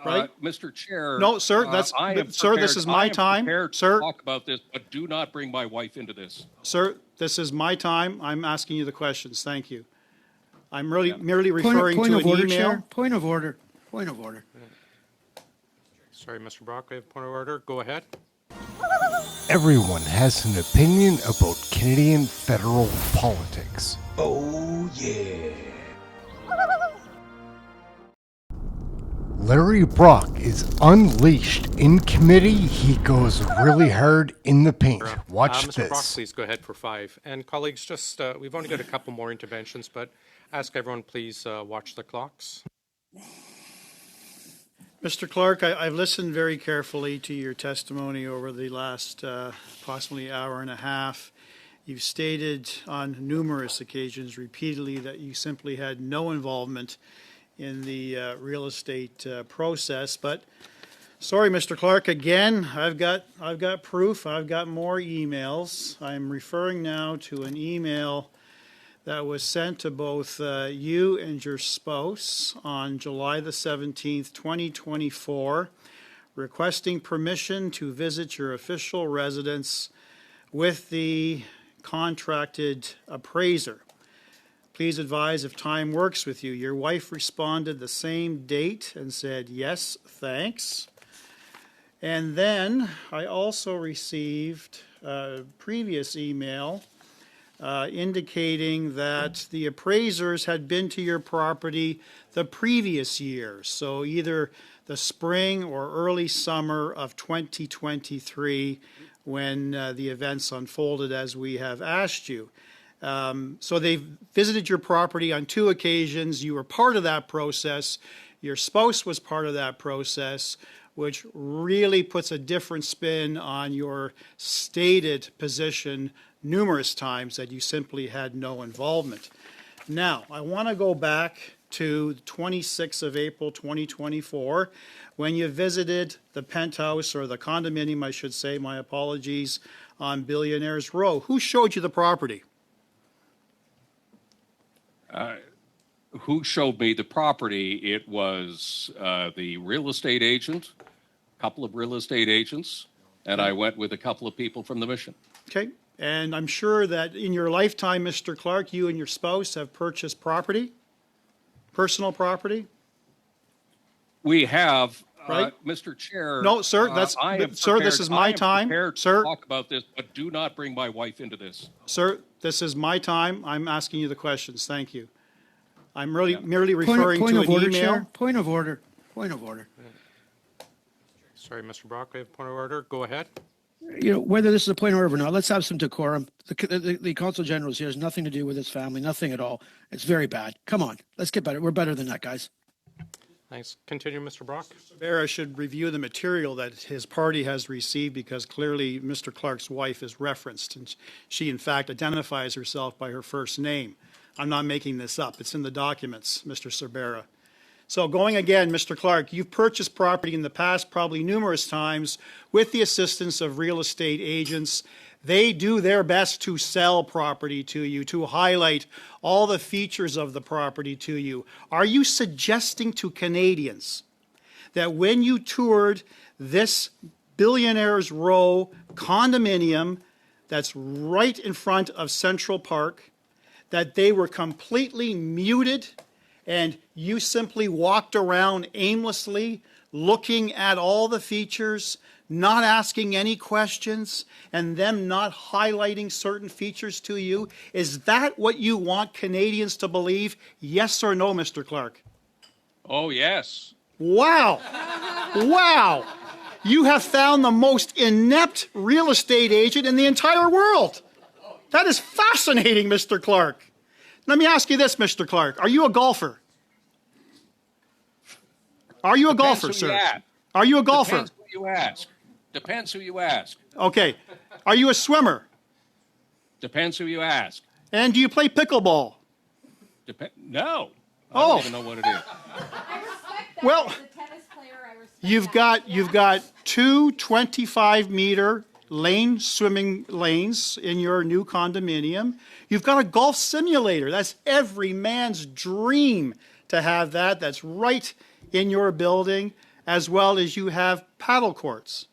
Right? Mr. Chair. No, sir, sir, this is my time. Sir, to talk about this, but do not bring my wife into this. sir, this is my time. I'm asking you the questions. Thank you. I'm merely referring to an order, email. Chair. Point of order. Point of order. Sorry, Mr. Brock, we have point of order. Go ahead. Everyone has an opinion about Canadian federal politics. Oh, yeah. Larry Brock is unleashed in committee. He goes really hard in the paint. Watch Mr. this. Brock, please go ahead for 5. And colleagues, just we've only got a couple more interventions, but ask everyone please watch the clocks. Mr. Clark, I've listened very carefully to your testimony over the last approximately hour and a half. You've stated on numerous occasions repeatedly that you simply had no involvement in the real estate process. But sorry, Mr. Clark, again, I've got proof. I've got more emails. I'm referring now to an email that was sent to both you and your spouse on July the 17th, 2024, requesting permission to visit your official residence with the contracted appraiser. Please advise if time works with you. Your wife responded the same date and said, yes, thanks. And then I also received a previous email indicating that the appraisers had been to your property the previous year, so either the spring or early summer of 2023 when the events unfolded as we have asked you. So they visited your property on 2 occasions. You were part of that process. Your spouse was part of that process, which really puts a different spin on your stated position numerous times that you simply had no involvement. Now, I want to go back to the 26th of April 2024 when you visited the penthouse, or the condominium, I should say, my apologies, on Billionaires Row. Who showed you the property? Who showed me the property? It was the real estate agent, a couple of real estate agents, and I went with a couple of people from the mission. Okay. And I'm sure that in your lifetime, Mr. Clark, you and your spouse have purchased property, personal property? We have, Right. Mr. Chair. No, sir, sir, this is my time. Sir, talk about this, but do not bring my wife into this. Sir, this is my time. I'm asking you the questions. Thank you. I'm merely referring point to of an order, email. Chair. Point of order. Point of order. Sorry, Mr. Brock, we have point of order. Go ahead. You know, whether this is a point of order or not, let's have some decorum. The Consul General here has nothing to do with his family, nothing at all. It's very bad. Come on, let's get better. We're better than that, guys. Thanks. Continue, Mr. Brock. Bear should review the material that his party has received, because clearly Mr. Clark's wife is referenced, and she in fact identifies herself by her first name. I'm not making this up. It's in the documents, Mr. Cervera. So going again, Mr. Clark, you've purchased property in the past probably numerous times with the assistance of real estate agents. They do their best to sell property to you, to highlight all the features of the property to you. Are you suggesting to Canadians that when you toured this Billionaires Row condominium that's right in front of Central Park, that they were completely muted and you simply walked around aimlessly, looking at all the features, not asking any questions, and them not highlighting certain features to you? Is that what you want Canadians to believe? Yes or no, Mr. Clark? Oh, yes. Wow. Wow. You have found the most inept real estate agent in the entire world. That is fascinating, Mr. Clark. Let me ask you this, Mr. Clark. Are you a golfer? Are you a golfer, sir? Are you a golfer? Depends who you ask. Depends who you ask. Okay. Are you a swimmer? Depends who you ask. And do you play pickleball? No. I don't even know what it is. I respect that. Well, as a tennis player, I respect you've got two 25-meter swimming lanes in your new condominium. You've got a golf simulator. That's every man's dream to have that. That's right in your building, as well as you have paddle courts.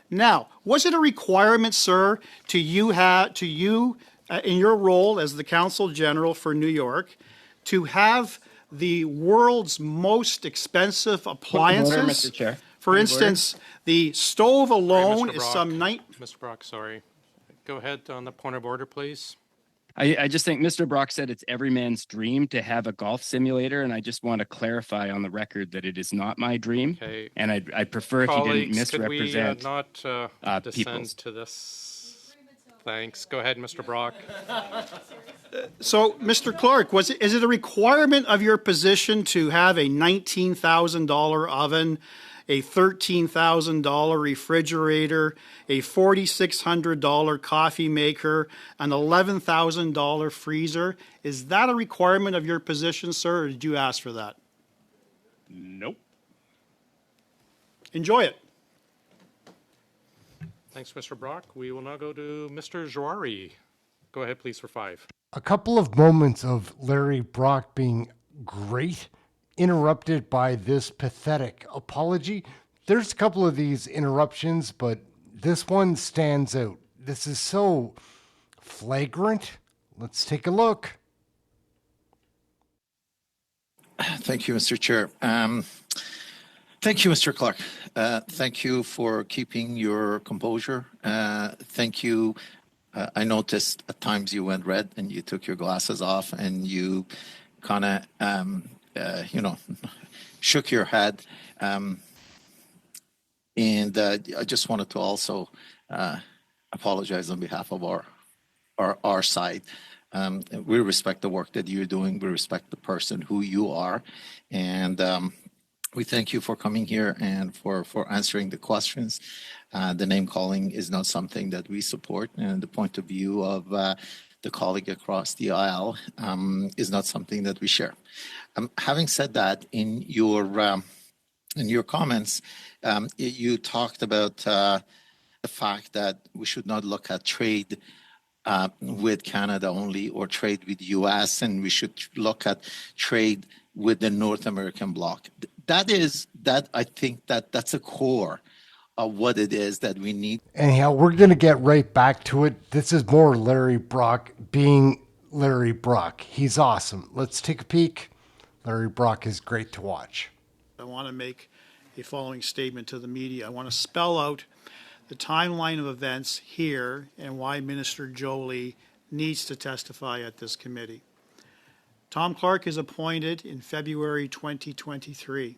Now, was it a requirement, sir, in your role as the Consul General for New York, to have the world's most expensive appliances? Order, Mr. Chair. For instance, the stove alone Mr. is Brock. some Mr. Brock, sorry. Go ahead on the point of order, please. I just think Mr. Brock said it's every man's dream to have a golf simulator, and I just want to clarify on the record that it is not my dream. Okay. And I prefer if you didn't Colleagues, could we misrepresent. not descend people's. to this? Thanks. Go ahead, Mr. Brock. So, Mr. Clark, is it a requirement of your position to have a $19,000 oven, a $13,000 refrigerator, a $4,600 coffee maker, an $11,000 freezer? Is that a requirement of your position, sir, or did you ask for that? Nope. Enjoy it. Thanks, Mr. Brock. We will now go to Mr. Jouari. Go ahead, please, for 5. A couple of moments of Larry Brock being great, interrupted by this pathetic apology. There's a couple of these interruptions, but this one stands out. This is so flagrant. Let's take a look. Thank you, Mr. Chair. Thank you, Mr. Clark. Thank you for keeping your composure. Thank you. I noticed at times you went red and you took your glasses off and you kind of, shook your head. And I just wanted to also apologize on behalf of our side. We respect the work that you're doing. We respect the person who you are. And we thank you for coming here and for answering the questions. The name calling is not something that we support. And the point of view of the colleague across the aisle is not something that we share. Having said that, in your comments, you talked about the fact that we should not look at trade with Canada only or trade with U.S. and we should look at trade with the North American bloc. I think that's a core of what it is that we need. Anyhow, we're going to get right back to it. This is more Larry Brock being Larry Brock. He's awesome. Let's take a peek. Larry Brock is great to watch. I want to make a following statement to the media. I want to spell out the timeline of events here and why Minister Joly needs to testify at this committee. Tom Clark is appointed in February 2023.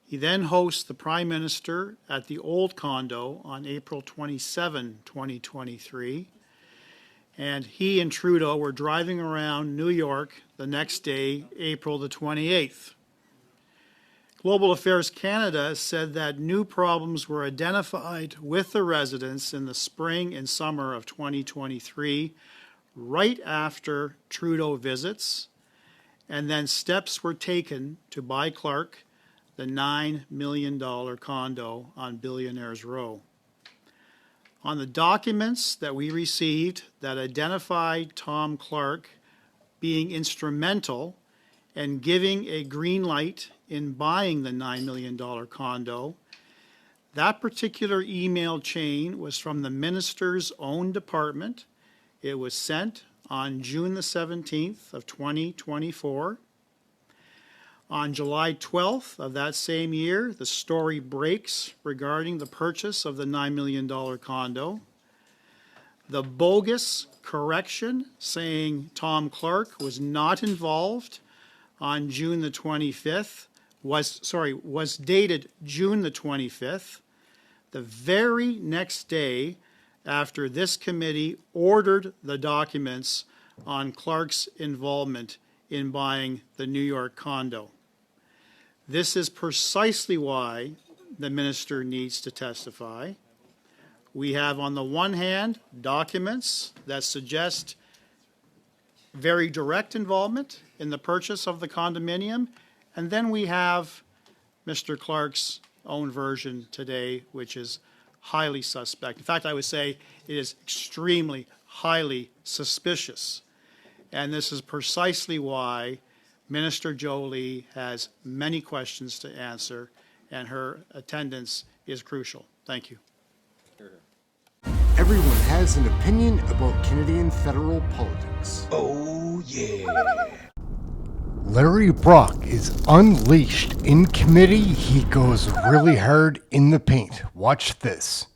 He then hosts the Prime Minister at the old condo on April 27, 2023. And he and Trudeau were driving around New York the next day, April the 28th. Global Affairs Canada said that new problems were identified with the residents in the spring and summer of 2023, right after Trudeau visits, and then steps were taken to buy Clark the $9 million condo on Billionaires Row. On the documents that we received that identified Tom Clark being instrumental in giving a green light in buying the $9 million condo, that particular email chain was from the minister's own department. It was sent on June the 17th of 2024. On July 12th of that same year, the story breaks regarding the purchase of the $9 million condo. The bogus correction saying Tom Clark was not involved on June the 25th was dated June the 25th, the very next day after this committee ordered the documents on Clark's involvement in buying the New York condo. This is precisely why the minister needs to testify. We have, on the one hand, documents that suggest very direct involvement in the purchase of the condominium, and then we have Mr. Clark's own version today, which is highly suspect. In fact, I would say it is extremely highly suspicious. And this is precisely why Minister Jolie has many questions to answer, and her attendance is crucial. Thank you. Everyone has an opinion about Canadian federal politics. Oh yeah. Larry Brock is unleashed in committee. He goes really hard in the paint. Watch this.